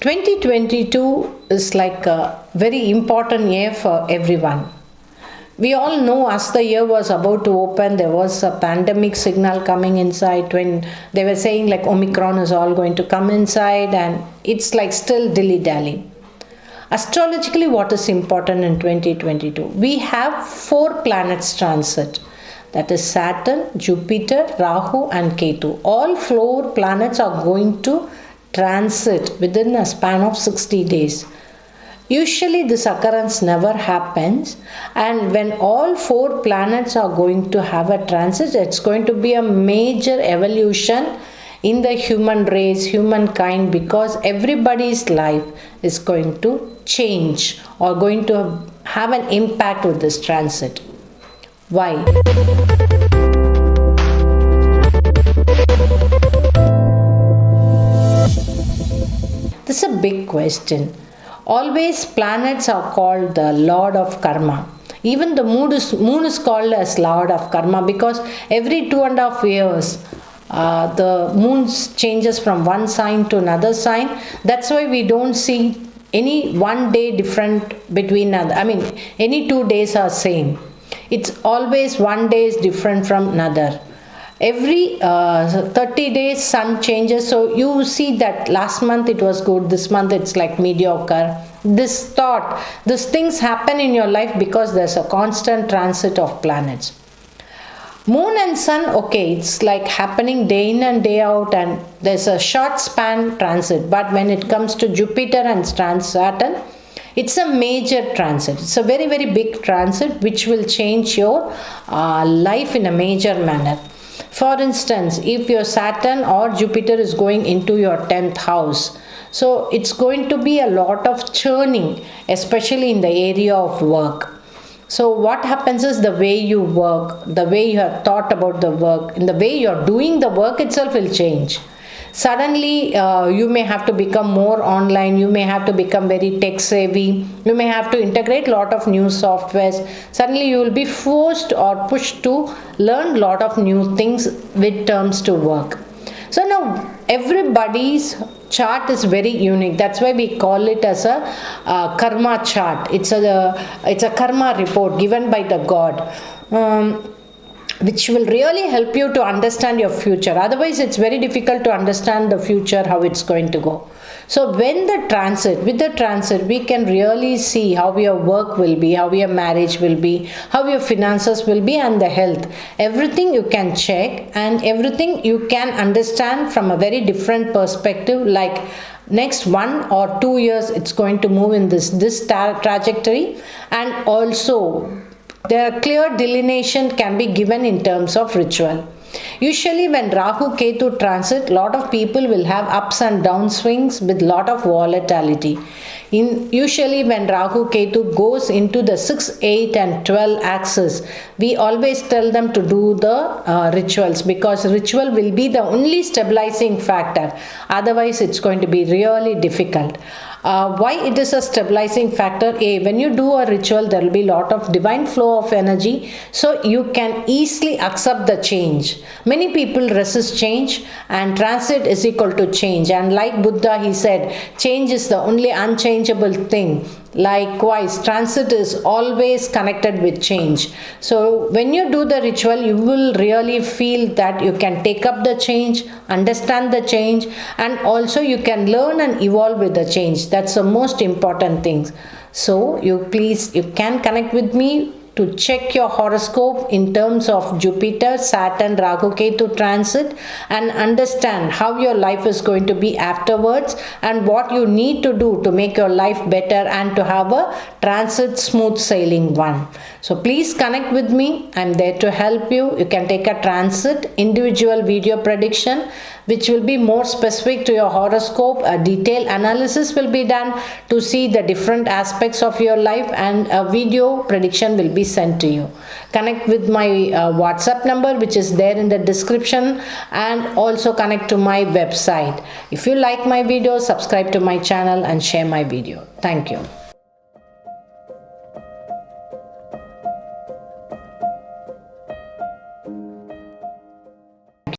2022 is like a very important year for everyone. We all know as the year was about to open, there was a pandemic signal coming inside when they were saying like Omicron is all going to come inside, and it's like still dilly-dally. Astrologically, what is important in 2022? We have 4 planets transit. That is Saturn, Jupiter, Rahu and Ketu. All 4 planets are going to transit within a span of 60 days. Usually this occurrence never happens, and when all 4 planets are going to have a transit, it's going to be a major evolution in the human race, humankind, because everybody's life is going to change or going to have an impact with this transit. Why? This is a big question. Always planets are called the Lord of Karma. Even the moon is called as Lord of Karma because every 2.5 years the moon changes from one sign to another sign. That's why we don't see any one day different between other. I mean, any 2 days are same. It's always one day is different from another. Every 30 days sun changes, so you see that last month it was good, this month it's like mediocre. This things happen in your life because there's a constant transit of planets. Moon and sun, okay, it's like happening day in and day out, and there's a short span transit. But when it comes to Jupiter and Saturn, it's a major transit. It's a very, very big transit which will change your life in a major manner. For instance, if your Saturn or Jupiter is going into your 10th house, so it's going to be a lot of churning, especially in the area of work. So what happens is the way you work, the way you have thought about the work, and the way you are doing the work itself will change. Suddenly, you may have to become more online, you may have to become very tech savvy, you may have to integrate a lot of new softwares. Suddenly, you will be forced or pushed to learn a lot of new things with terms to work. So now, everybody's chart is very unique. That's why we call it as a karma chart. It's a karma report given by the God. Which will really help you to understand your future. Otherwise, it's very difficult to understand the future, how it's going to go. So with the transit, we can really see how your work will be, how your marriage will be, how your finances will be, and the health. Everything you can check, and everything you can understand from a very different perspective, like next 1 or 2 years, it's going to move in this trajectory, and also the clear delineation can be given in terms of ritual. Usually when Rahu Ketu transit, lot of people will have ups and down swings with lot of volatility. Usually when Rahu Ketu goes into the 6, 8 and 12 axis, we always tell them to do the rituals, because ritual will be the only stabilizing factor. Otherwise it's going to be really difficult. Why it is a stabilizing factor? When you do a ritual, there will be a lot of divine flow of energy, so you can easily accept the change. Many people resist change, and transit is equal to change. And like Buddha, he said, change is the only unchangeable thing. Likewise, transit is always connected with change. So when you do the ritual, you will really feel that you can take up the change, understand the change, and also you can learn and evolve with the change. That's the most important thing. So you can connect with me to check your horoscope in terms of Jupiter, Saturn, Rahu, Ketu transit, and understand how your life is going to be afterwards, and what you need to do to make your life better and to have a transit smooth sailing one. So please connect with me. I'm there to help you. You can take a transit individual video prediction, which will be more specific to your horoscope. A detailed analysis will be done to see the different aspects of your life, and a video prediction will be sent to you. Connect with my WhatsApp number, which is there in the description, and also connect to my website. If you like my video, subscribe to my channel and share my video. Thank you.